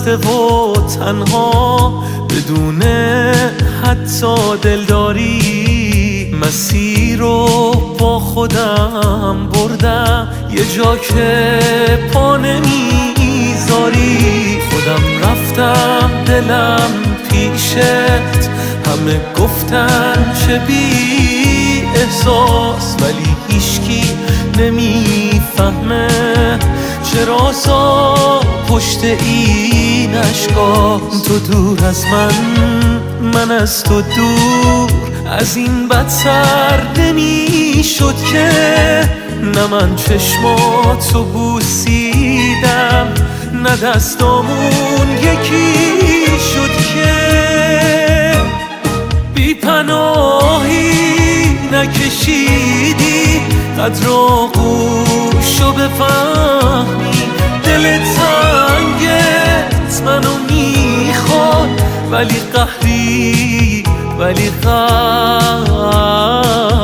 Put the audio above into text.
خسته و تنها بدون حتی دلداری، مسیر رو با خودم بردم یه جا که پا نمیذاری. خودم رفتم دلم پیشت، همه گفتن چه بی احساس، ولی هیچکی نمیفهمه چه رازا پشت این اشکاست. تو دور از من از تو دور، از این بدتر نمیشد که نه من چشماتو بوسیدم نه دستامون یکی شد که بی پناهی نکشیدی قدر آغوشو بفهمی. دل تنگت منو میخواد ولی قهری ولی قهر